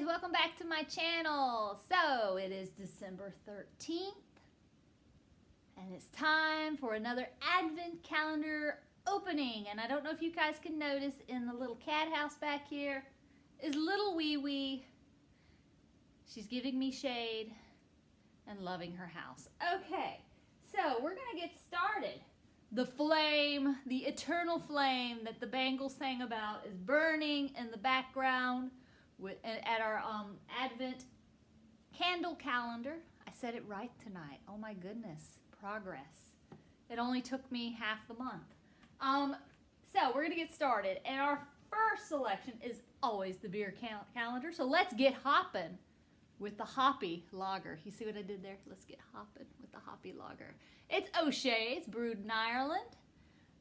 guys, welcome back to my channel. So it is December 13th and it's time for another advent calendar opening. And I don't know if you guys can notice in the little cat house back here is little Wee Wee. She's giving me shade and loving her house. Okay, so we're gonna get started. The flame, the eternal flame that the Bangles sang about is burning in the background at our Advent candle calendar. I said it right tonight. Oh my goodness, progress. It only took me half the month. So we're gonna get started. And our first selection is always the beer calendar. So let's get hopping with the hoppy lager. You see what I did there? Let's get hopping with the hoppy lager. It's O'Shea's, brewed in Ireland.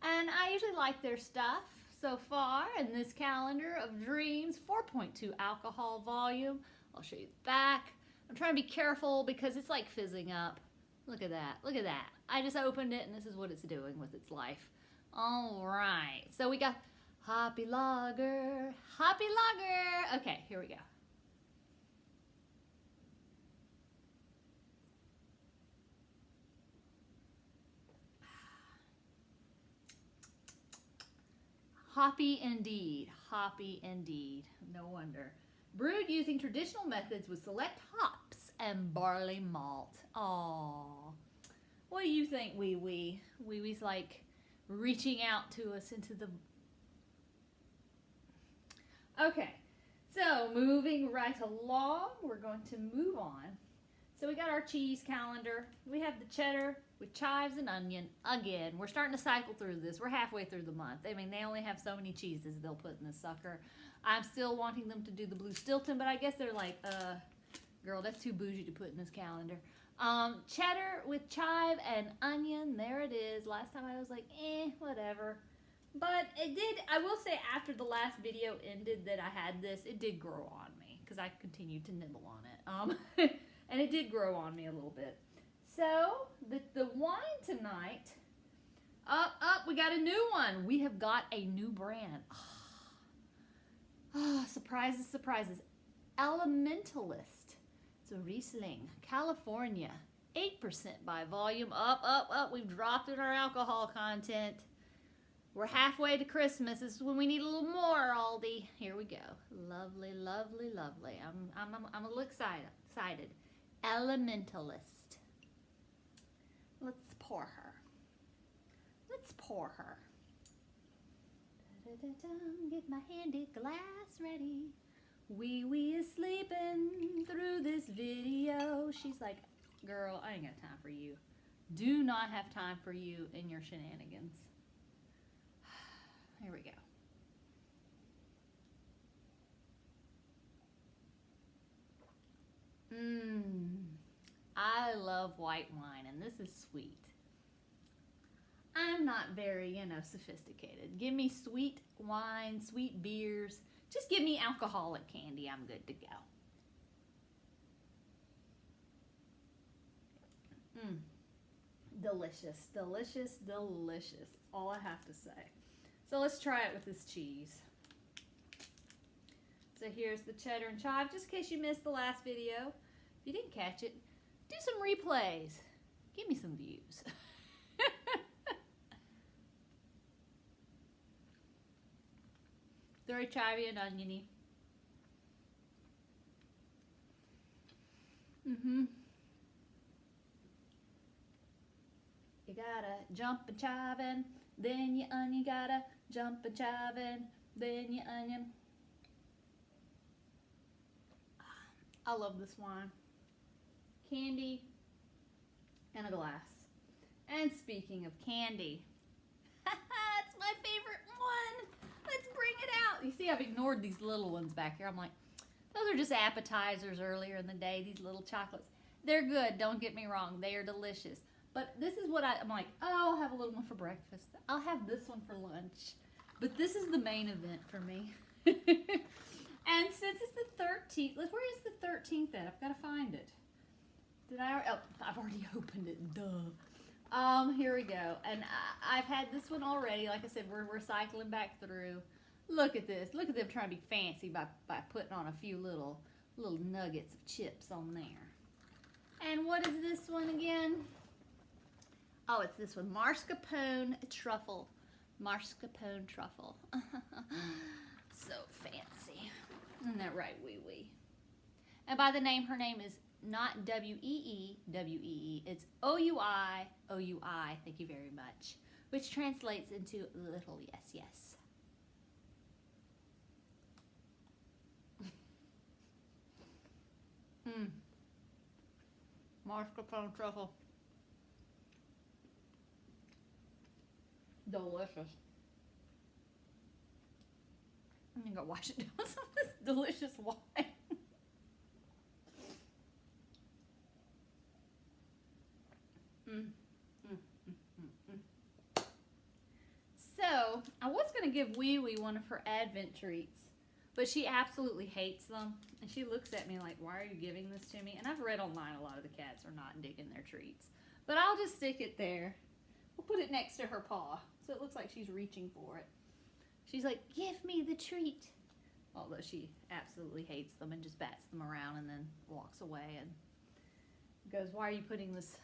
And I usually like their stuff so far in this calendar of dreams. 4.2 alcohol volume. I'll show you the back. I'm trying to be careful because it's like fizzing up. Look at that. Look at that. I just opened it and this is what it's doing with its life. All right. So we got hoppy lager. Hoppy lager. Okay, here we go. Hoppy indeed, hoppy indeed, no wonder. Brewed using traditional methods with select hops and barley malt. Aww. What do you think, Wee Wee? Wee Wee's like reaching out to us into the... Okay, so moving right along, we're going to move on. So we got our cheese calendar. We have the cheddar with chives and onion. Again, we're starting to cycle through this. We're halfway through the month. I mean, they only have so many cheeses they'll put in this sucker. I'm still wanting them to do the blue Stilton, but I guess they're like, girl, that's too bougie to put in this calendar. Cheddar with chive and onion. There it is. Last time I was like, whatever. But it did, I will say after the last video ended that I had this, it did grow on me because I continued to nibble on it. And it did grow on me a little bit. So, the wine tonight, we got a new one. We have got a new brand. Surprises, surprises. Elementalist. It's a Riesling, California. 8% by volume. Up. We've dropped in our alcohol content. We're halfway to Christmas. This is when we need a little more, Aldi. Here we go. Lovely, lovely, lovely. I'm a little excited. Elementalist. Let's pour her. Let's pour her. Get my handy glass ready. Wee Wee is sleeping through this video. She's like, girl, I ain't got time for you. Do not have time for you and your shenanigans. Here we go. I love white wine, and this is sweet. I'm not very, sophisticated. Give me sweet wine, sweet beers. Just give me alcoholic candy. I'm good to go. Delicious, delicious, delicious. All I have to say. So let's try it with this cheese. So here's the cheddar and chive, just in case you missed the last video. If you didn't catch it, do some replays. Give me some views. Very chivey and oniony. You gotta jump and chive in, then you onion. Gotta jump and chive in, then you onion. I love this wine. Candy and a glass. And speaking of candy, it's my favorite one. Let's bring it out. You see, I've ignored these little ones back here. I'm like, those are just appetizers earlier in the day, these little chocolates. They're good, don't get me wrong. They are delicious. But this is what I'm like, oh, I'll have a little one for breakfast. I'll have this one for lunch. But this is the main event for me. And since it's the 13th, where is the 13th at? I've got to find it. I've already opened it, duh. Here we go. And I've had this one already. Like I said, we're cycling back through. Look at this. Look at them trying to be fancy by putting on a few little little nuggets of chips on there. And what is this one again? Oh, it's this one, mascarpone truffle. Mascarpone truffle. So fancy. Isn't that right, Oui Oui? And by the name, her name is not W-E-E, W-E-E. It's O-U-I, O-U-I, thank you very much. Which translates into little yes, yes. Mascarpone truffle. Delicious. I'm gonna go wash it down with some of this delicious wine. So, I was going to give Wee Wee one of her Advent treats, but she absolutely hates them. And she looks at me like, why are you giving this to me? And I've read online a lot of the cats are not digging their treats. But I'll just stick it there. We'll put it next to her paw, so it looks like she's reaching for it. She's like, give me the treat. Although she absolutely hates them and just bats them around and then walks away and goes, why are you putting this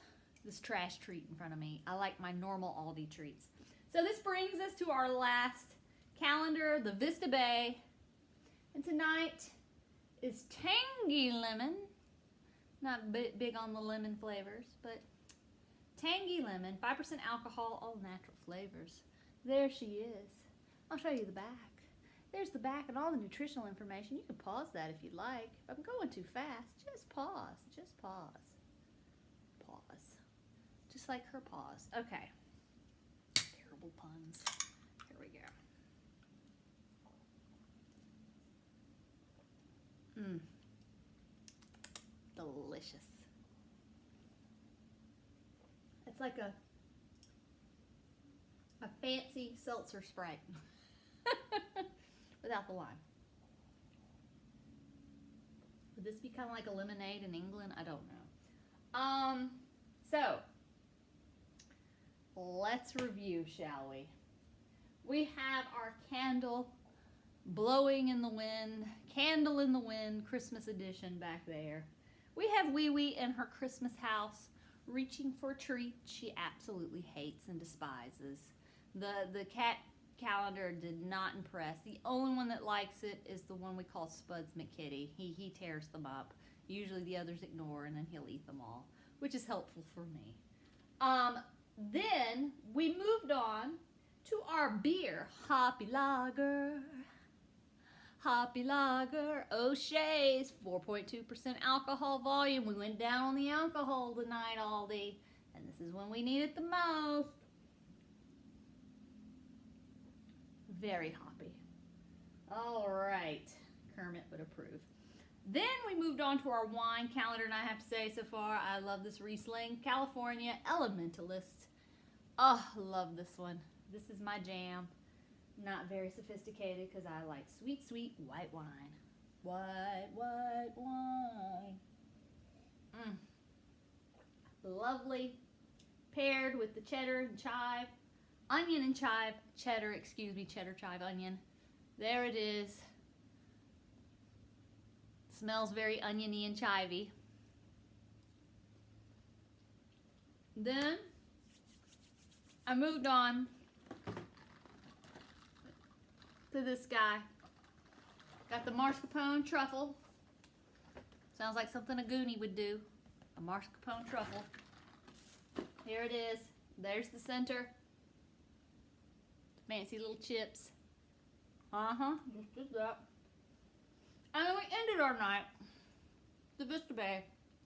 trash treat in front of me? I like my normal Aldi treats. So this brings us to our last calendar, the Vista Bay. And tonight is tangy lemon. Not big on the lemon flavors, but tangy lemon, 5% alcohol, all natural flavors. There she is. I'll show you the back. There's the back and all the nutritional information. You can pause that if you'd like. If I'm going too fast, just pause. Just pause. Pause. Just like her pause. Okay. Terrible puns. Here we go. Delicious. It's like a fancy seltzer Sprite without the lime. Would this be kind of like a lemonade in England? I don't know. So let's review, shall we? We have our candle blowing in the wind, candle in the wind, Christmas edition back there. We have Wee Wee in her Christmas house reaching for treats she absolutely hates and despises. The cat calendar did not impress. The only one that likes it is the one we call Spuds McKitty. He tears them up. Usually the others ignore and then he'll eat them all, which is helpful for me. Then we moved on to our beer, Hoppy Lager. Hoppy Lager, O'Shea's, 4.2% alcohol volume. We went down on the alcohol tonight, Aldi, and this is when we need it the most. Very hoppy. All right, Kermit would approve. Then we moved on to our wine calendar, and I have to say, so far, I love this Riesling, California Elementalist. Oh, love this one. This is my jam. Not very sophisticated because I like sweet, sweet white wine. White wine. Lovely. Paired with the cheddar and chive. Onion and chive. Cheddar, cheddar, chive, onion. There it is. Smells very oniony and chivey. Then I moved on to this guy. Got the mascarpone truffle. Sounds like something a Goonie would do. A mascarpone truffle. Here it is. There's the center. Fancy little chips. Just did that. And then we ended our night. The Vista Bay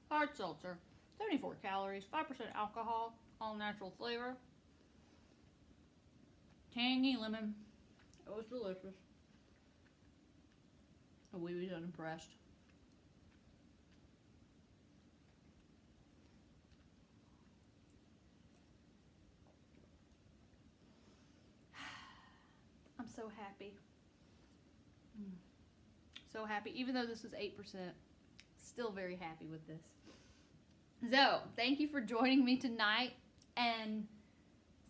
hard seltzer. 74 calories, 5% alcohol, all natural flavor. Tangy lemon. It was delicious. We was unimpressed. I'm so happy. So happy. Even though this was 8%, still very happy with this. So, thank you for joining me tonight. And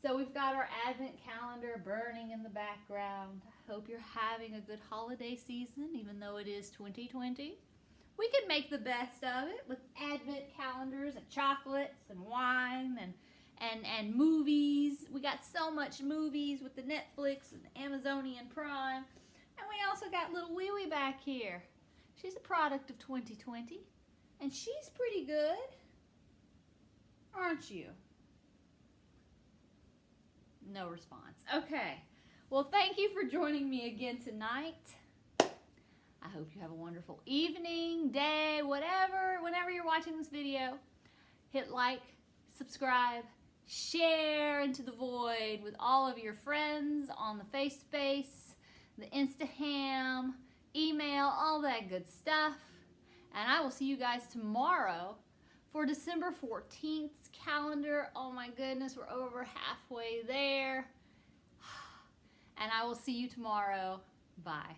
so we've got our Advent calendar burning in the background. I hope you're having a good holiday season, even though it is 2020. we can make the best of it with advent calendars and chocolates and wine and movies. We got so much movies with the Netflix and Amazonian Prime. And we also got little Oui Oui back here. She's a product of 2020. And she's pretty good. Aren't you? No response. Okay. Well, thank you for joining me again tonight. I hope you have a wonderful evening, day, whatever, whenever you're watching this video. Hit like, subscribe, share into the void with all of your friends on the FaceSpace, the Instaham, email, all that good stuff. And I will see you guys tomorrow for December 14th's calendar. Oh my goodness, we're over halfway there. And I will see you tomorrow. Bye.